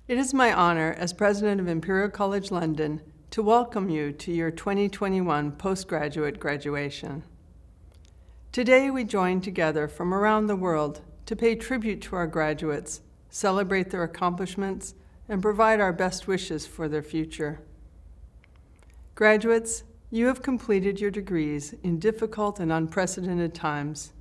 It is my honor as President of Imperial College London to welcome you to your 2021 postgraduate graduation. Today we join together from around the world to pay tribute to our graduates, celebrate their accomplishments, and provide our best wishes for their future. Graduates, you have completed your degrees in difficult and unprecedented times.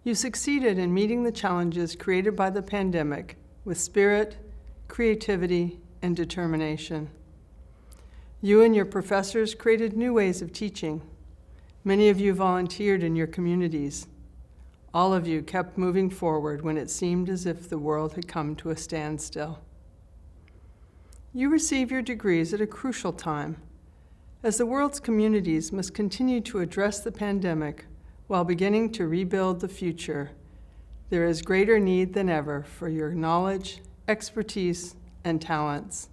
You succeeded in meeting the challenges created by the pandemic with spirit, creativity, and determination. You and your professors created new ways of teaching. Many of you volunteered in your communities. All of you kept moving forward when it seemed as if the world had come to a standstill. You receive your degrees at a crucial time, as the world's communities must continue to address the pandemic while beginning to rebuild the future. There is greater need than ever for your knowledge, expertise, and talents.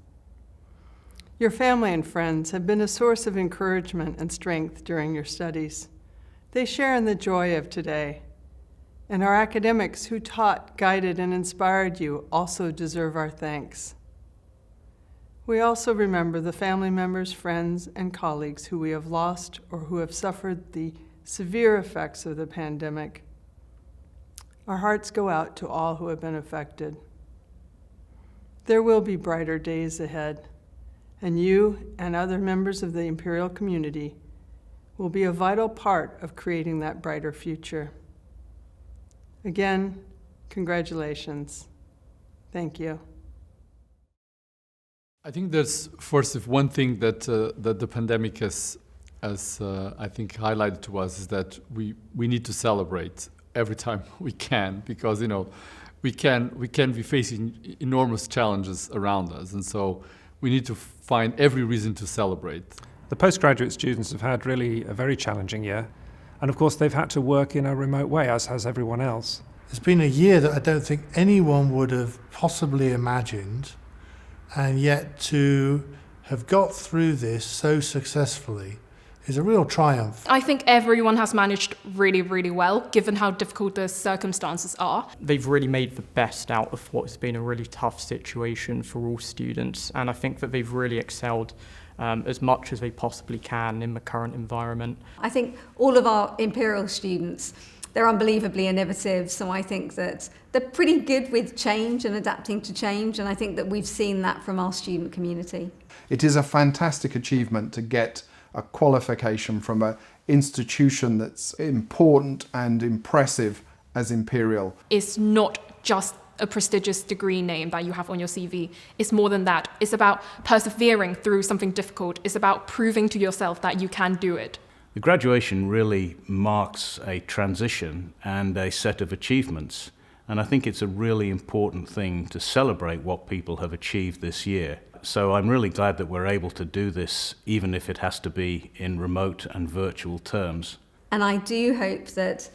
Your family and friends have been a source of encouragement and strength during your studies. They share in the joy of today. And our academics who taught, guided, and inspired you also deserve our thanks. We also remember the family members, friends, and colleagues who we have lost or who have suffered the severe effects of the pandemic. Our hearts go out to all who have been affected. There will be brighter days ahead, and you and other members of the Imperial community will be a vital part of creating that brighter future. Again, congratulations. Thank you. I think there's first one thing that the pandemic has I think highlighted to us is that we need to celebrate every time we can, because we can be facing enormous challenges around us, and so we need to find every reason to celebrate. The postgraduate students have had really a very challenging year, and of course they've had to work in a remote way, as has everyone else. It's been a year that I don't think anyone would have possibly imagined, and yet to have got through this so successfully is a real triumph. I think everyone has managed really, really well, given how difficult the circumstances are. They've really made the best out of what's been a really tough situation for all students, and I think that they've really excelled as much as they possibly can in the current environment. I think all of our Imperial students, they're unbelievably innovative, so I think that they're pretty good with change and adapting to change, and I think that we've seen that from our student community. It is a fantastic achievement to get a qualification from an institution that's important and impressive as Imperial. It's not just a prestigious degree name that you have on your CV. It's more than that. It's about persevering through something difficult. It's about proving to yourself that you can do it. The graduation really marks a transition and a set of achievements, and I think it's a really important thing to celebrate what people have achieved this year. So I'm really glad that we're able to do this, even if it has to be in remote and virtual terms. And I do hope that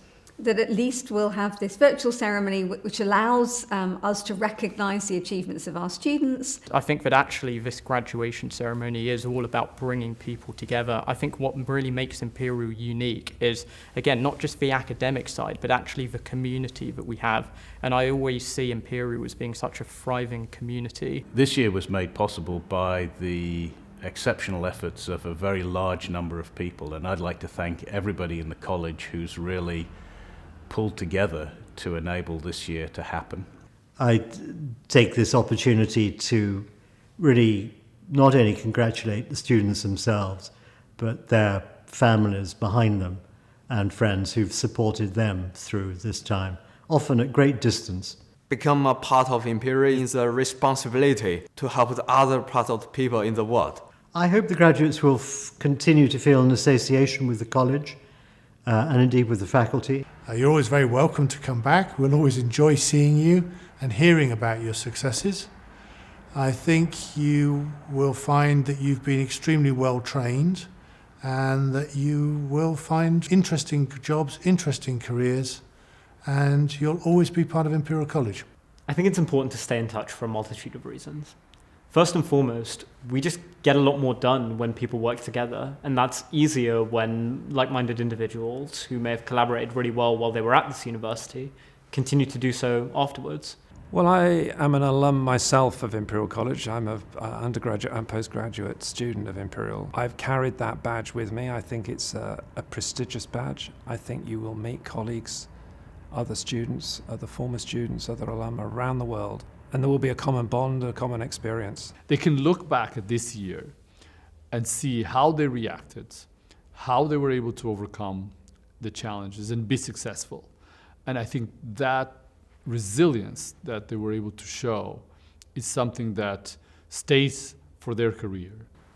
at least we'll have this virtual ceremony which allows us to recognise the achievements of our students. I think that actually this graduation ceremony is all about bringing people together. I think what really makes Imperial unique is, again, not just the academic side, but actually the community that we have. And I always see Imperial as being such a thriving community. This year was made possible by the exceptional efforts of a very large number of people, and I'd like to thank everybody in the college who's really pulled together to enable this year to happen. I take this opportunity to really not only congratulate the students themselves, but their families behind them and friends who've supported them through this time, often at great distance. Become a part of Imperial is a responsibility to help the other parts of the people in the world. I hope the graduates will continue to feel an association with the college and indeed with the faculty. You're always very welcome to come back. We'll always enjoy seeing you and hearing about your successes. I think you will find that you've been extremely well trained and that you will find interesting jobs, interesting careers, and you'll always be part of Imperial College. I think it's important to stay in touch for a multitude of reasons. First and foremost, we just get a lot more done when people work together, and that's easier when like-minded individuals who may have collaborated really well while they were at this university continue to do so afterwards. Well, I am an alum myself of Imperial College. I'm an undergraduate and postgraduate student of Imperial. I've carried that badge with me. I think it's a prestigious badge. I think you will meet colleagues, other students, other former students, other alum around the world, and there will be a common bond, a common experience. They can look back at this year and see how they reacted, how they were able to overcome the challenges and be successful. And I think that resilience that they were able to show is something that stays for their career.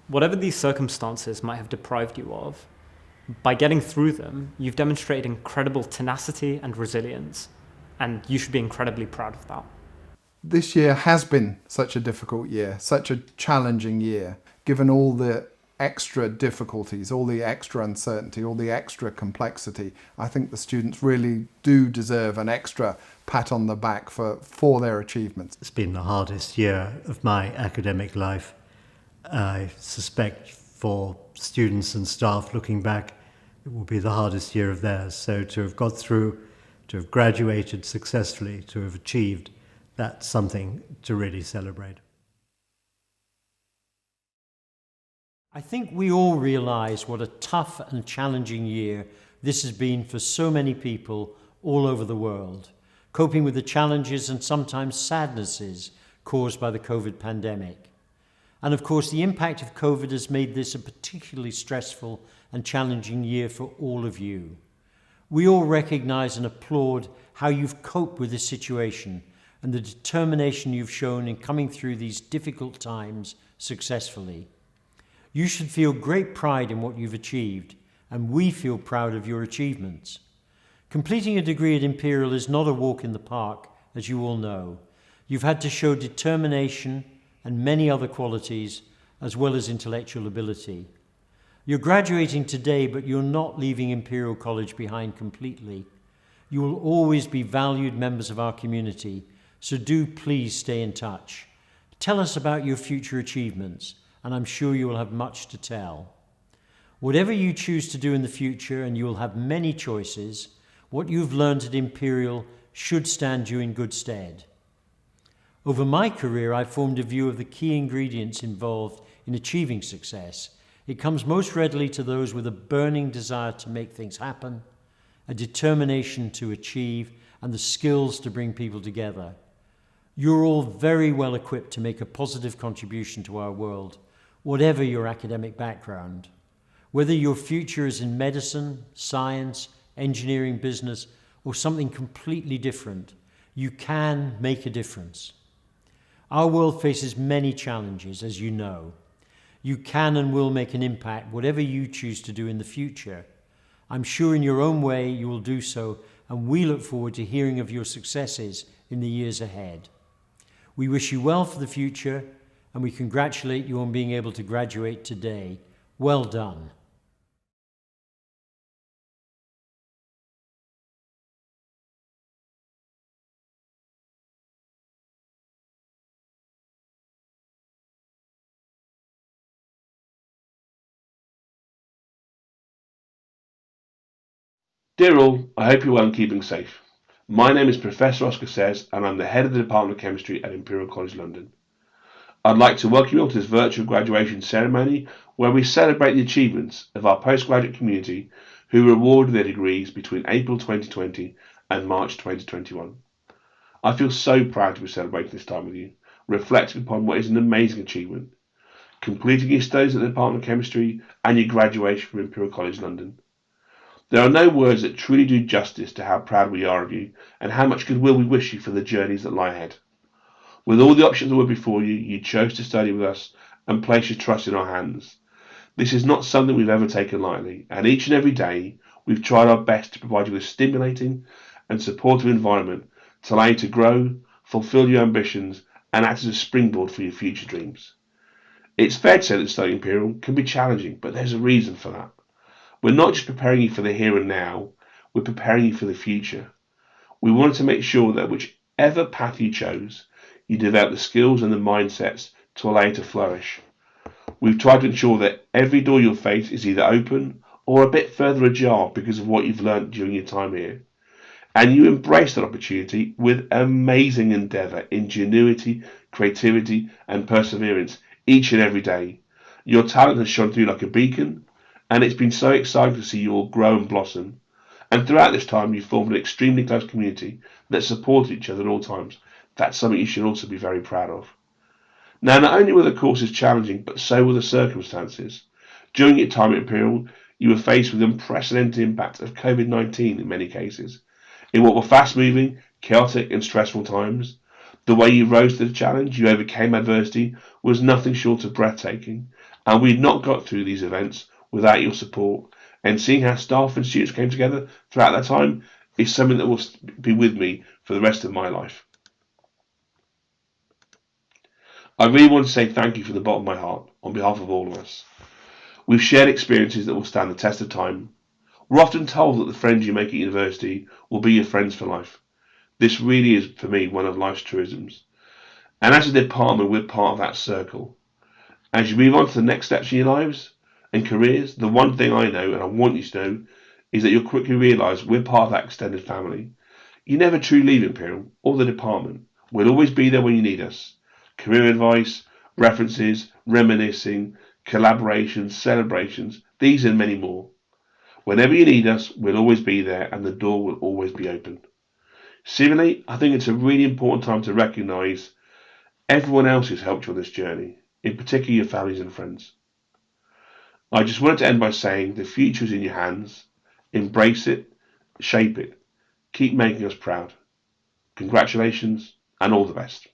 Whatever these circumstances might have deprived you of, by getting through them, you've demonstrated incredible tenacity and resilience, and you should be incredibly proud of that. This year has been such a difficult year, such a challenging year, given all the extra difficulties, all the extra uncertainty, all the extra complexity. I think the students really do deserve an extra pat on the back for their achievements. It's been the hardest year of my academic life. I suspect for students and staff looking back, it will be the hardest year of theirs. So to have got through, to have graduated successfully, to have achieved, that's something to really celebrate. I think we all realise what a tough and challenging year this has been for so many people all over the world, coping with the challenges and sometimes sadnesses caused by the COVID pandemic. And of course, the impact of COVID has made this a particularly stressful and challenging year for all of you. We all recognise and applaud how you've coped with this situation and the determination you've shown in coming through these difficult times successfully. You should feel great pride in what you've achieved, and we feel proud of your achievements. Completing a degree at Imperial is not a walk in the park, as you all know. You've had to show determination and many other qualities, as well as intellectual ability. You're graduating today, but you're not leaving Imperial College behind completely. You will always be valued members of our community, so do please stay in touch. Tell us about your future achievements, and I'm sure you will have much to tell. Whatever you choose to do in the future, and you will have many choices, what you've learned at Imperial should stand you in good stead. Over my career, I've formed a view of the key ingredients involved in achieving success. It comes most readily to those with a burning desire to make things happen, a determination to achieve, and the skills to bring people together. You're all very well equipped to make a positive contribution to our world, whatever your academic background. Whether your future is in medicine, science, engineering, business, or something completely different, you can make a difference. Our world faces many challenges, as you know. You can and will make an impact, whatever you choose to do in the future. I'm sure in your own way you will do so, and we look forward to hearing of your successes in the years ahead. We wish you well for the future, and we congratulate you on being able to graduate today. Well done. Dear all, I hope you're well and keeping safe. My name is Professor Oscar Says, and I'm the head of the Department of Chemistry at Imperial College London. I'd like to welcome you all to this virtual graduation ceremony where we celebrate the achievements of our postgraduate community who were awarded their degrees between April 2020 and March 2021. I feel so proud to be celebrating this time with you, reflecting upon what is an amazing achievement, completing your studies at the Department of Chemistry and your graduation from Imperial College London. There are no words that truly do justice to how proud we are of you and how much goodwill we wish you for the journeys that lie ahead. With all the options that were before you, you chose to study with us and place your trust in our hands. This is not something we've ever taken lightly, and each and every day we've tried our best to provide you with a stimulating and supportive environment to allow you to grow, fulfill your ambitions, and act as a springboard for your future dreams. It's fair to say that studying Imperial can be challenging, but there's a reason for that. We're not just preparing you for the here and now, we're preparing you for the future. We wanted to make sure that whichever path you chose, you develop the skills and the mindsets to allow you to flourish. We've tried to ensure that every door you'll face is either open or a bit further ajar because of what you've learnt during your time here. And you embrace that opportunity with amazing endeavour, ingenuity, creativity and perseverance each and every day. Your talent has shone through like a beacon, and it's been so exciting to see you all grow and blossom. And throughout this time, you've formed an extremely close community that supported each other at all times. That's something you should also be very proud of. Now, not only were the courses challenging, but so were the circumstances. During your time at Imperial, you were faced with the unprecedented impact of COVID-19 in many cases. In what were fast-moving, chaotic and stressful times, the way you rose to the challenge, you overcame adversity, was nothing short of breathtaking. And we'd not got through these events without your support, and seeing how staff and students came together throughout that time is something that will be with me for the rest of my life. I really want to say thank you from the bottom of my heart on behalf of all of us. We've shared experiences that will stand the test of time. We're often told that the friends you make at university will be your friends for life. This really is, for me, one of life's truisms. And as a department, we're part of that circle. As you move on to the next steps in your lives and careers, the one thing I know, and I want you to know, is that you'll quickly realise we're part of that extended family. You never truly leave Imperial or the department. We'll always be there when you need us. Career advice, references, reminiscing, collaborations, celebrations, these and many more. Whenever you need us, we'll always be there and the door will always be open. Similarly, I think it's a really important time to recognise everyone else who's helped you on this journey, in particular your families and friends. I just wanted to end by saying the future is in your hands. Embrace it, shape it, keep making us proud. Congratulations and all the best.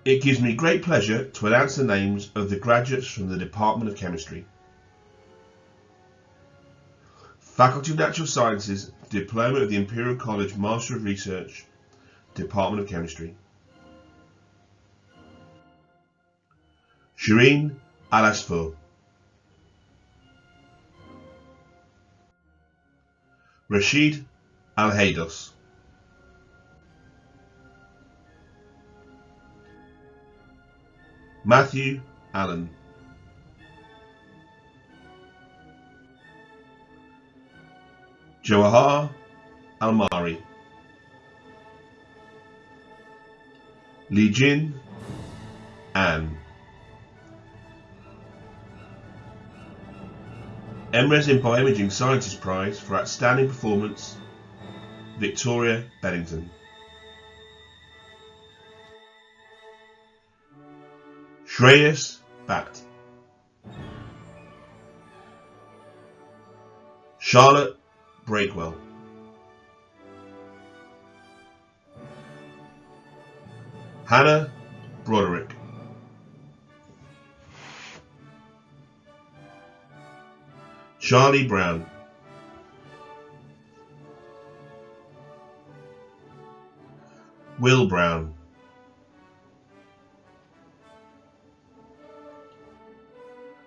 It gives me great pleasure to announce the names of the graduates from the Department of Chemistry. Faculty of Natural Sciences, Diploma of the Imperial College Master of Research, Department of Chemistry. Shireen Alaspour. Rashid Al-Haydos. Matthew Allen. Jawahar Almari. Li Jin Anne. MRes in Bioimaging Sciences Prize for Outstanding Performance, Victoria Bennington. Shreyas Bhatt. Charlotte Breakwell. Hannah Broderick. Charlie Brown. Will Brown.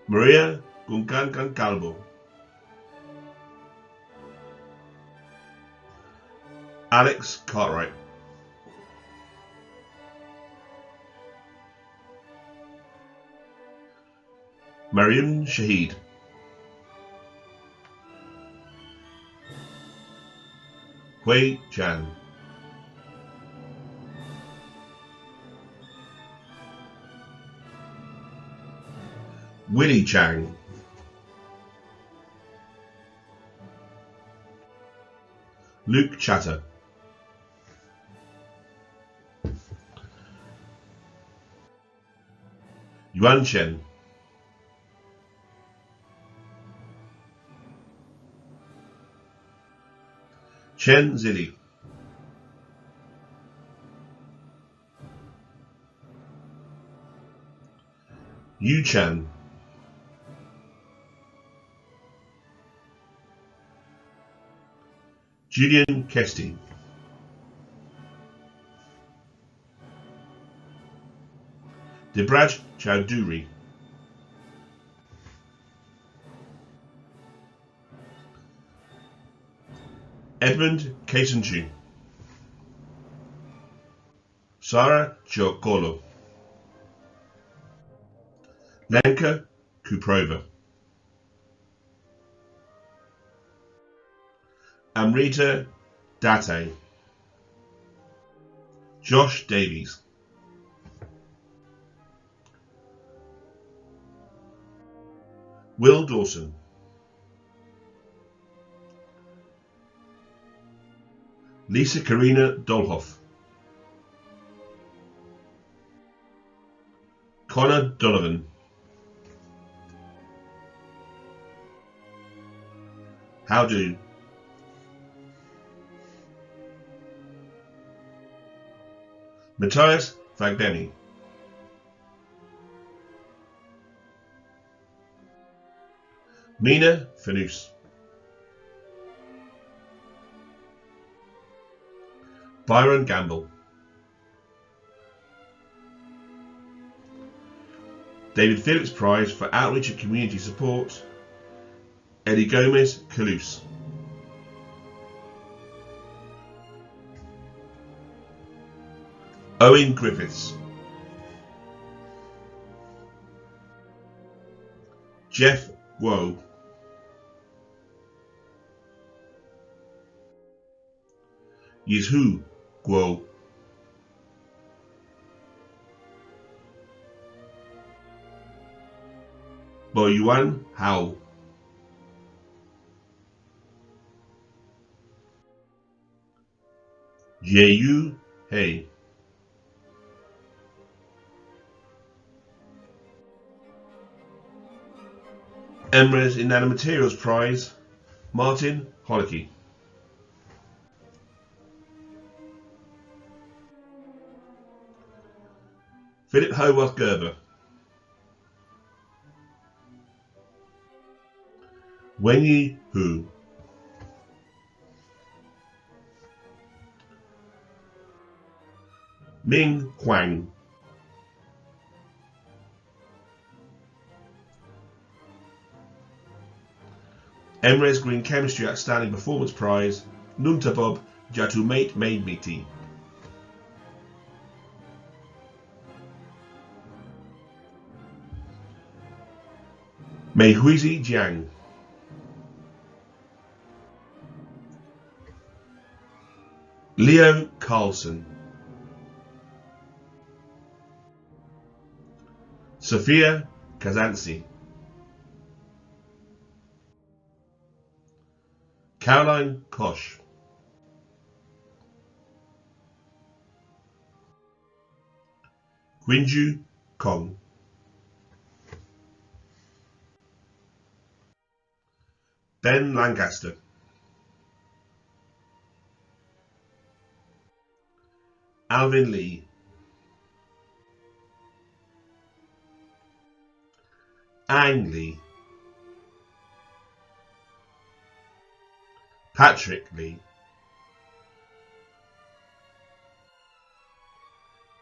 Maria Guncan Calvo. Alex Cartwright. Mariam Shahid. Hui Chan. Willie Chang. Luke Chatter. Yuan Chen. Chen Zili. Yu Chan. Julian Kesty. Debraj Chowdhury. Edmund Kasenchu. Sarah Giocolo. Lenka Kuprova. Amrita Date. Josh Davies. Will Dawson. Lisa Karina Dolhoff. Connor Donovan. How do? Matthias Fagbeni. Mina Fanous. Byron Gamble. David Phillips Prize for Outreach and Community Support, Eddie Gomez Calouse. Owen Griffiths. Jeff Woe. Yizhu Guo. Boyuan Hao. Jeyu Hei. MRes in Nanomaterials Prize, Martin Holicky. Philip Howarth Gerber, Wenyi Hu, Ming Huang, Emres Green Chemistry Outstanding Performance Prize, Nuntabob Jatumate Maidmiti. Meihuizi Jiang, Leo Carlson, Sophia Kazansi, Caroline Kosh, Gwinju Kong, Ben Lancaster, Alvin Lee, Ang Lee, Patrick Lee,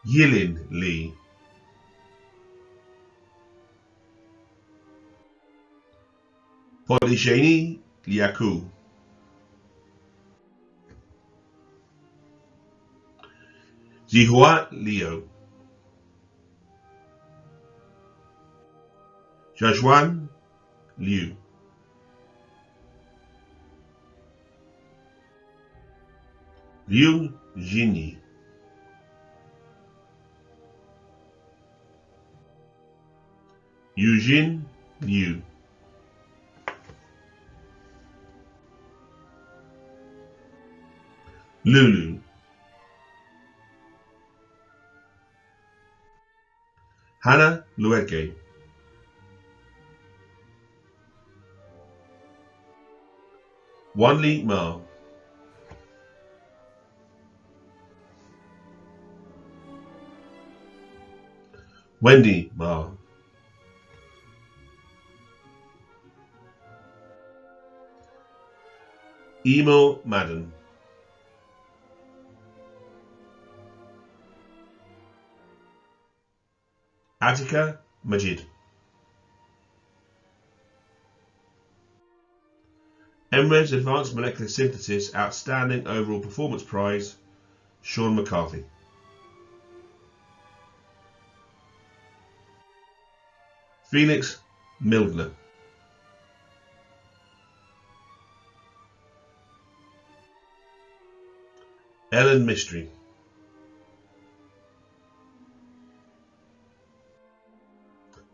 Yilin Lee, Polisheni Liaku, Zihua Leo, Jajuan Liu, Liu Jinyi, Eugene Liu, Lulu, Hannah Lueke, Wanli Ma, Wendy Ma, Emo Madden, Attica Majid, Emres Advanced Molecular Synthesis Outstanding Overall Performance Prize, Sean McCarthy, Felix Mildner, Ellen Mystery,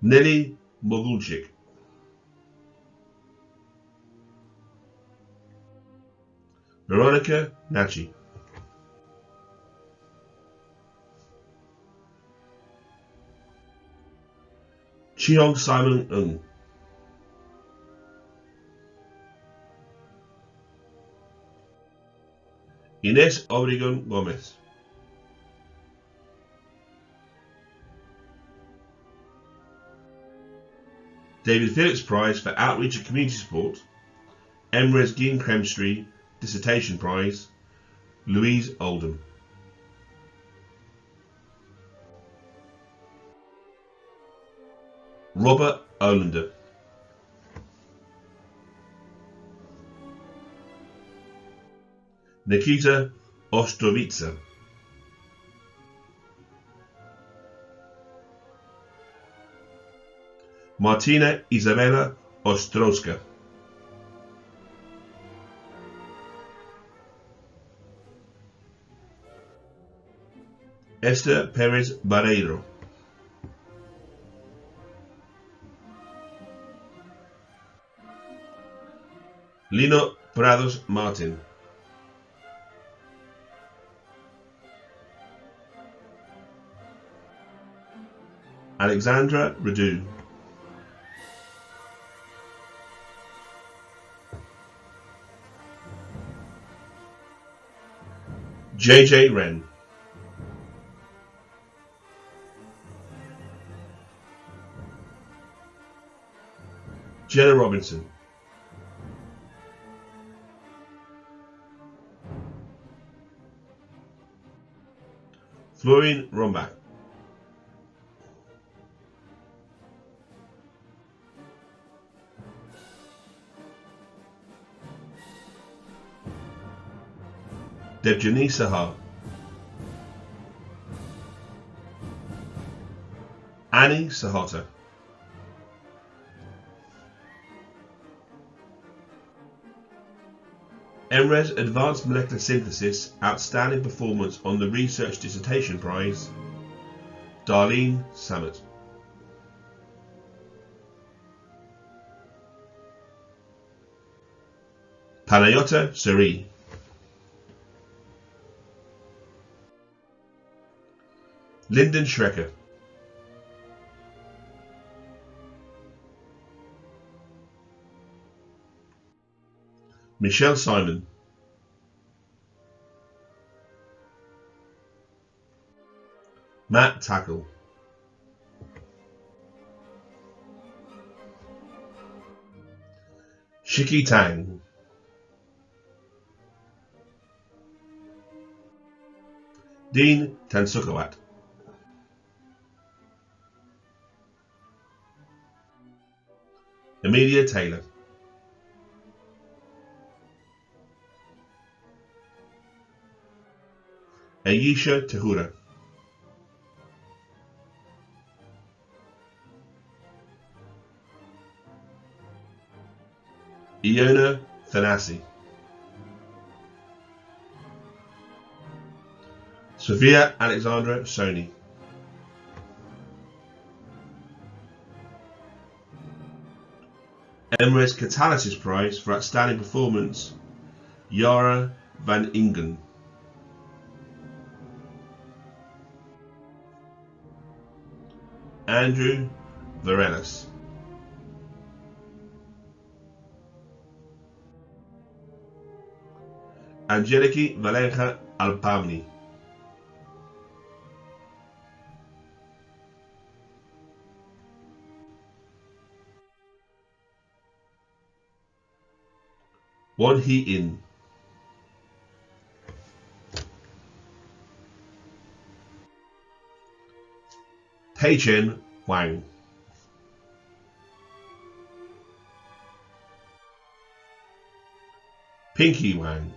Nelly Mogulchik, Veronica Nachi, Cheong Simon Ng, Ines Obregon Gomez, David Phillips Prize for Outreach and Community Support, Emres Gene Chemistry Dissertation Prize, Louise Oldham, Robert Olander, Nikita Ostrovitsa, Martina Isabella Ostrowska, Esther Perez Barreiro, Lino Prados Martin, Alexandra Radu, JJ Wren, Jenna Robinson, Florian Rombach, Debjani Sahar, Annie Sahota, MRes Advanced Molecular Synthesis Outstanding Performance on the Research Dissertation Prize, Darlene Samet. Panayota Suri, Lyndon Schrecker, Michelle Simon, Matt Tackle, Shiki Tang, Dean Tansukawat, Amelia Taylor, Ayesha Tahura, Iona Thanasi, Sophia Alexandra Soni, MRes Catalysis Prize for Outstanding Performance, Yara van Ingen, Andrew Varelis, Angeliki Valenja Alpamni, Won Hee In, Peichen Wang, Pinky Wang,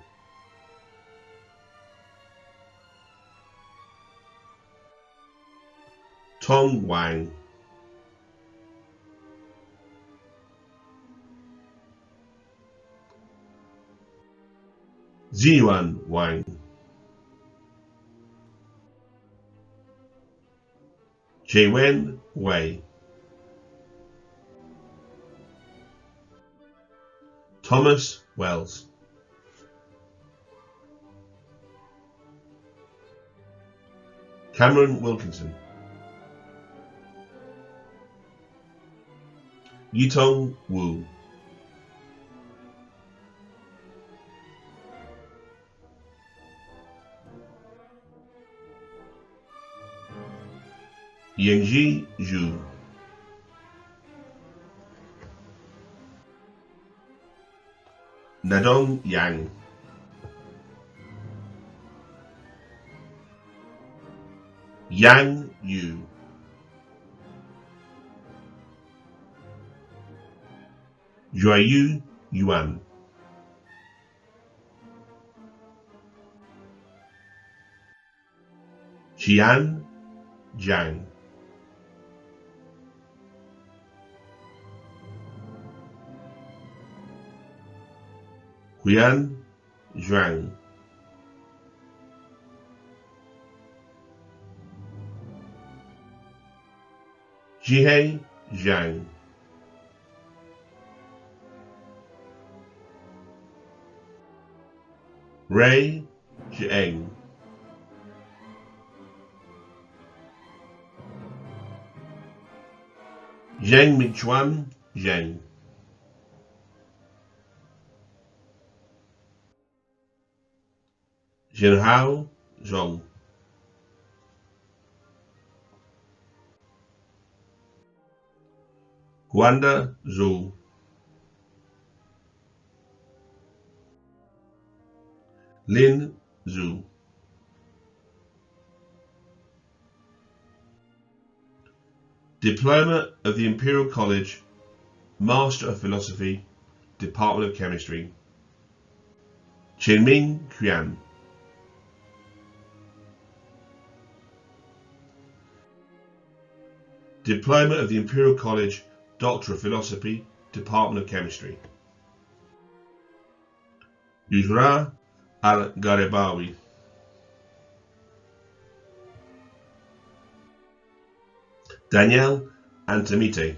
Tong Wang, Ziyuan Wang, Jaywen Wei, Thomas Wells, Cameron Wilkinson, Yitong Wu, Yingji Zhu, Nadong Yang, Yang Yu, Juayu Yuan, Jian Jiang, Huyan Zhuang, Jihei Zhang, Ray Zheng, Zheng Michuan Zheng, Zhenhao Zhong, Guanda Zhou, Lin Zhu. Diploma of the Imperial College, Master of Philosophy, Department of Chemistry, Qinming Qian. Diploma of the Imperial College, Doctor of Philosophy, Department of Chemistry, Yusra Al-Garebawi. Danielle Antamite.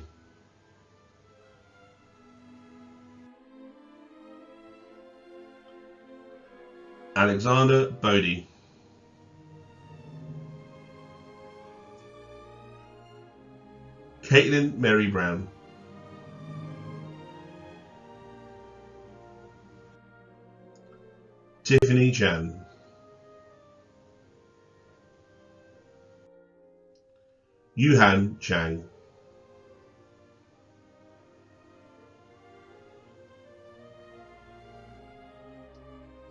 Alexander Bodie. Caitlin Mary Brown. Tiffany Chan. Yuhan Chang.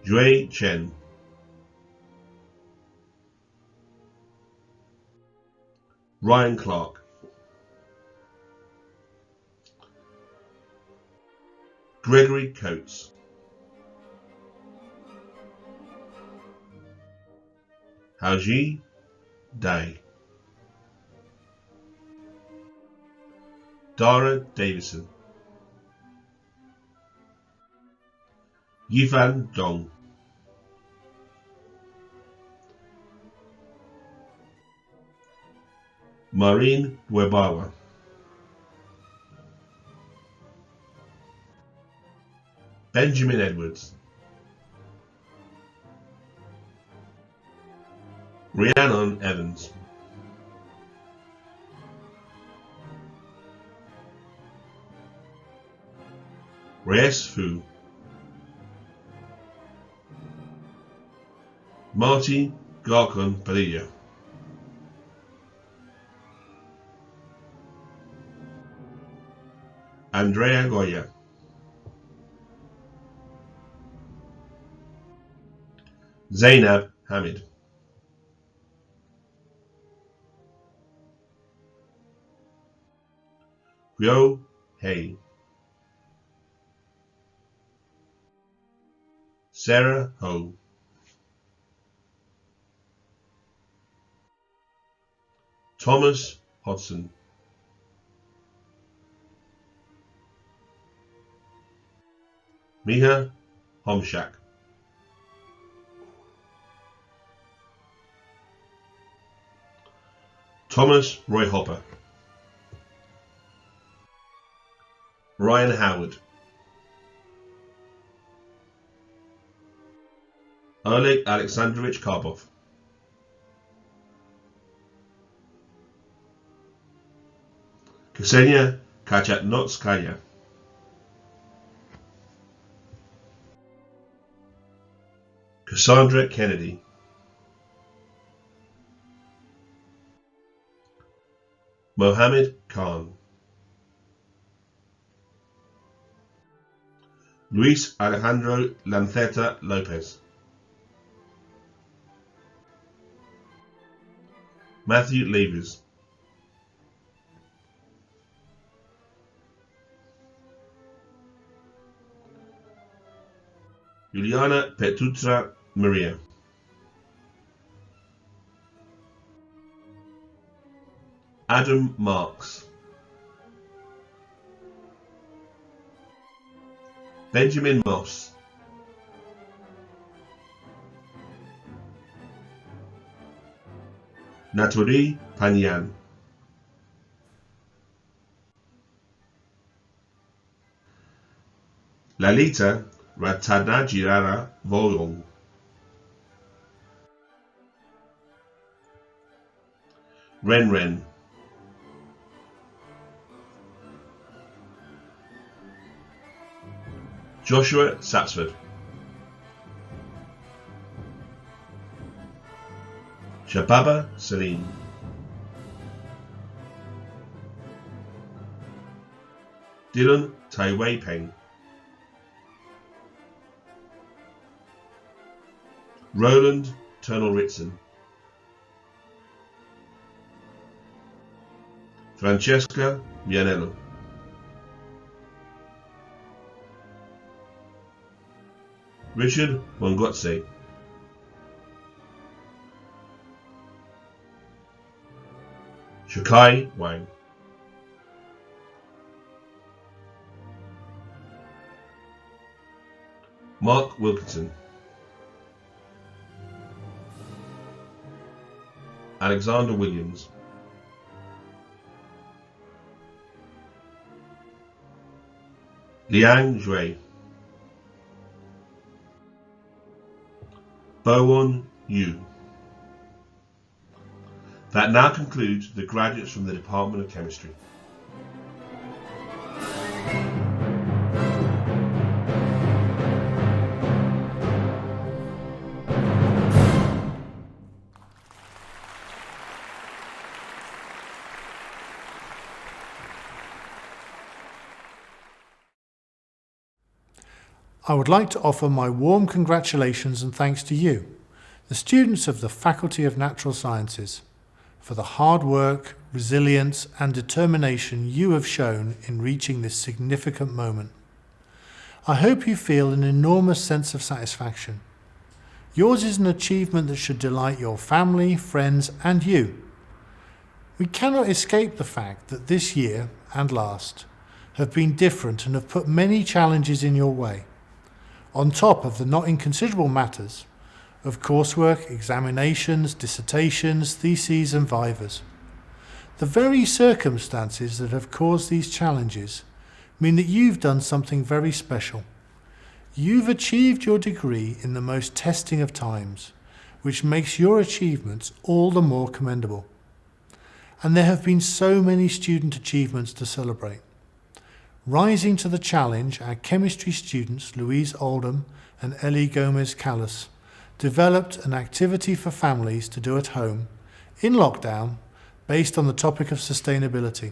Jue Chen. Ryan Clark. Gregory Coates. Haoji Dai. Dara Davison. Yifan Dong. Maureen Webawa. Benjamin Edwards. Rhiannon Evans. Reyes Fu. Marty Garcon Padilla. Andrea Goya. Zainab Hamid. Guo Hay. Sarah Ho. Thomas Hodson. Miha Homshak. Thomas Roy Hopper. Ryan Howard. Oleg Alexandrovich Karpov. Ksenia Kachatnotskaya. Cassandra Kennedy. Mohammed Khan. Luis Alejandro Lanceta Lopez. Matthew Levers. Juliana Petutra Maria. Adam Marks. Benjamin Moss. Naturi Panyan. Lalita Ratanajirara Voyong. Ren Ren. Joshua Satsford. Shababa Salim. Dylan Tai Wei Peng. Roland Turnell-Ritson, Francesca Vianello, Richard Wangotse, Shakai Wang, Mark Wilkinson, Alexander Williams, Liang Zhui, Bowen Yu. That now concludes the graduates from the Department of Chemistry. I would like to offer my warm congratulations and thanks to you, the students of the Faculty of Natural Sciences, for the hard work, resilience and determination you have shown in reaching this significant moment. I hope you feel an enormous sense of satisfaction. Yours is an achievement that should delight your family, friends and you. We cannot escape the fact that this year and last have been different and have put many challenges in your way, on top of the not inconsiderable matters of coursework, examinations, dissertations, theses and vivas. The very circumstances that have caused these challenges mean that you've done something very special. You've achieved your degree in the most testing of times, which makes your achievements all the more commendable. And there have been so many student achievements to celebrate. Rising to the challenge, our chemistry students, Louise Oldham and Ellie Gomez-Callas, developed an activity for families to do at home, in lockdown, based on the topic of sustainability.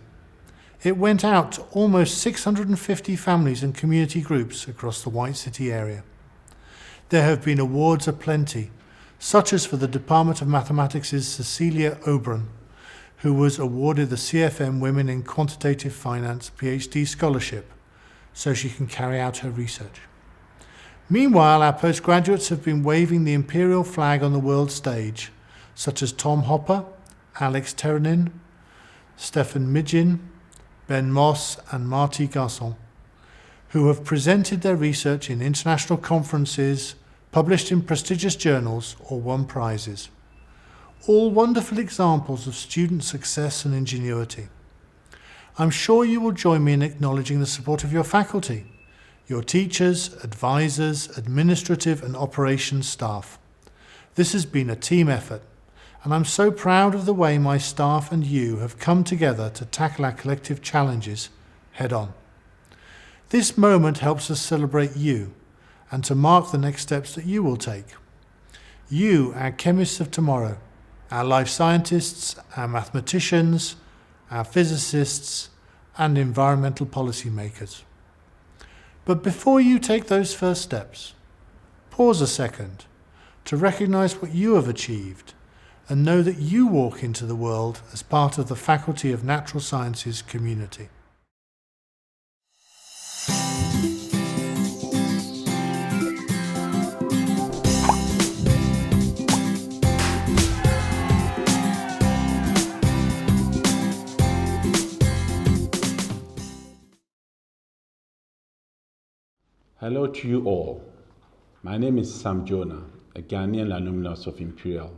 It went out to almost 650 families and community groups across the White City area. There have been awards aplenty, such as for the Department of Mathematics' Cecilia Oberon, who was awarded the CFM Women in Quantitative Finance PhD scholarship so she can carry out her research. Meanwhile, our postgraduates have been waving the Imperial flag on the world stage, such as Tom Hopper, Alex Terenin, Stefan Midgin, Ben Moss and Marty Garçon, who have presented their research in international conferences, published in prestigious journals or won prizes. All wonderful examples of student success and ingenuity. I'm sure you will join me in acknowledging the support of your faculty, your teachers, advisors, administrative and operations staff. This has been a team effort, and I'm so proud of the way my staff and you have come together to tackle our collective challenges head on. This moment helps us celebrate you and to mark the next steps that you will take. You, our chemists of tomorrow, our life scientists, our mathematicians, our physicists, and environmental policy makers. But before you take those first steps, pause a second to recognize what you have achieved and know that you walk into the world as part of the Faculty of Natural Sciences community. Hello to you all. My name is Sam Jonah, a Ghanaian alumnus of Imperial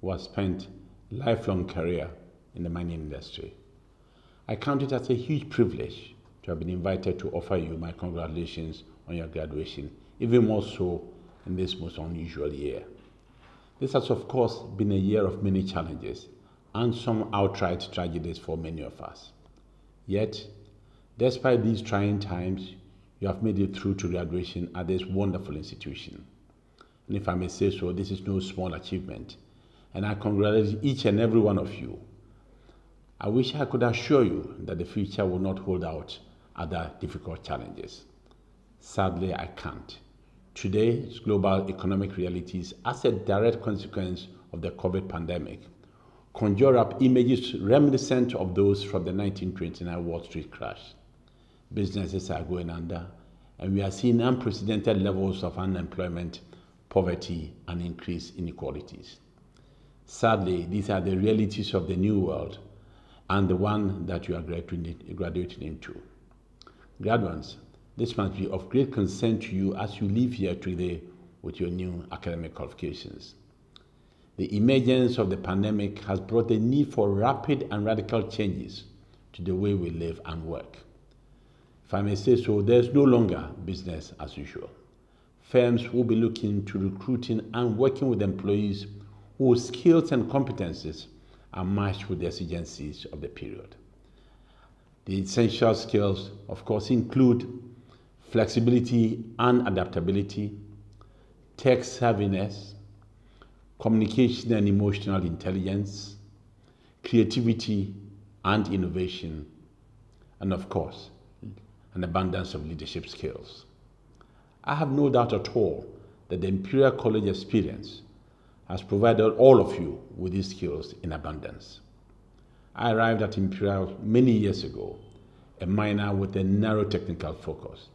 who has spent a lifelong career in the mining industry. I count it as a huge privilege to have been invited to offer you my congratulations on your graduation, even more so in this most unusual year. This has of course been a year of many challenges and some outright tragedies for many of us. Yet, despite these trying times, you have made it through to graduation at this wonderful institution. And if I may say so, this is no small achievement, and I congratulate each and every one of you. I wish I could assure you that the future will not hold out other difficult challenges. Sadly, I can't. Today's global economic realities, as a direct consequence of the COVID pandemic, conjure up images reminiscent of those from the 1929 Wall Street crash. Businesses are going under, and we are seeing unprecedented levels of unemployment, poverty, and increased inequalities. Sadly, these are the realities of the new world and the one that you are graduating into. Graduates, this must be of great concern to you as you leave here today with your new academic qualifications. The emergence of the pandemic has brought the need for rapid and radical changes to the way we live and work. If I may say so, there's no longer business as usual. Firms will be looking to recruiting and working with employees whose skills and competencies are matched with the exigencies of the period. The essential skills, of course, include flexibility and adaptability, tech savviness, communication and emotional intelligence, creativity and innovation, and of course, an abundance of leadership skills. I have no doubt at all that the Imperial College experience has provided all of you with these skills in abundance. I arrived at Imperial many years ago, a minor with a narrow technical focus,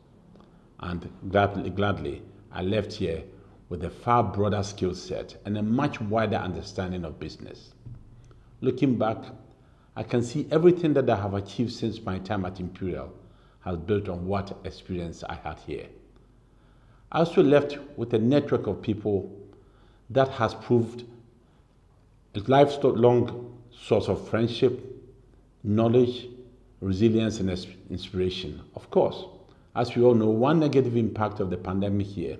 and gladly I left here with a far broader skill set and a much wider understanding of business. Looking back, I can see everything that I have achieved since my time at Imperial has built on what experience I had here. I also left with a network of people that has proved a lifelong source of friendship, knowledge, resilience, and inspiration. Of course, as we all know, one negative impact of the pandemic here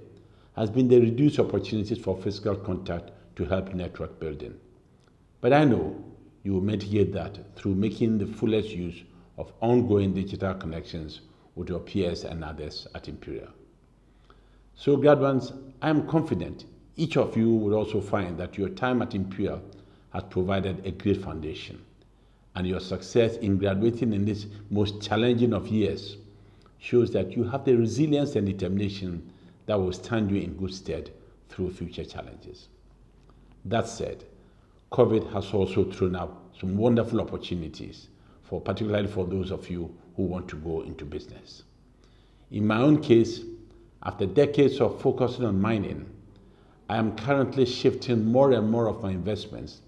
has been the reduced opportunities for physical contact to help network building. But I know you will mitigate that through making the fullest use of ongoing digital connections with your peers and others at Imperial. So graduates, I am confident each of you will also find that your time at Imperial has provided a great foundation, and your success in graduating in this most challenging of years shows that you have the resilience and determination that will stand you in good stead through future challenges. That said, COVID has also thrown up some wonderful opportunities, particularly for those of you who want to go into business. In my own case, after decades of focusing on mining, I am currently shifting more and more of my investments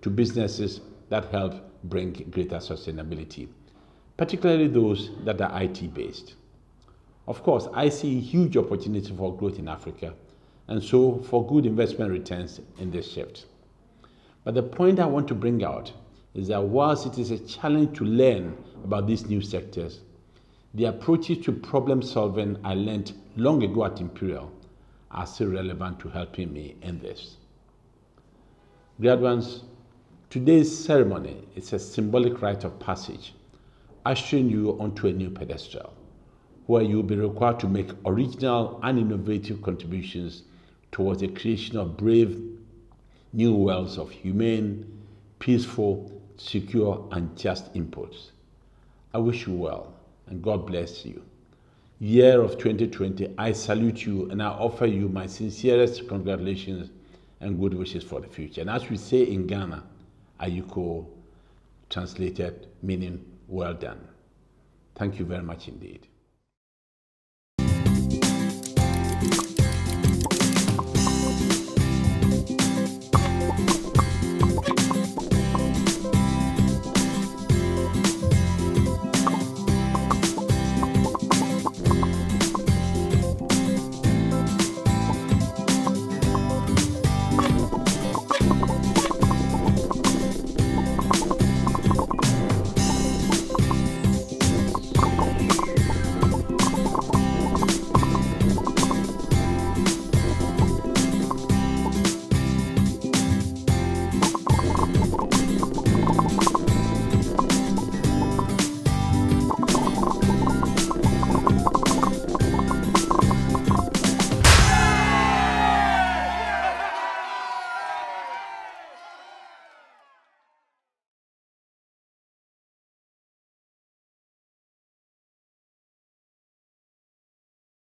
to businesses that help bring greater sustainability, particularly those that are IT-based. Of course, I see huge opportunity for growth in Africa, and so for good investment returns in this shift. But the point I want to bring out is that whilst it is a challenge to learn about these new sectors, the approaches to problem solving I learned long ago at Imperial are still relevant to helping me in this. Graduates, today's ceremony is a symbolic rite of passage, ushering you onto a new pedestal, where you will be required to make original and innovative contributions towards the creation of brave new worlds of humane, peaceful, secure, and just inputs. I wish you well, and God bless you. Year of 2020, I salute you and I offer you my sincerest congratulations and good wishes for the future. And as we say in Ghana, Ayuko, translated meaning well done. Thank you very much indeed.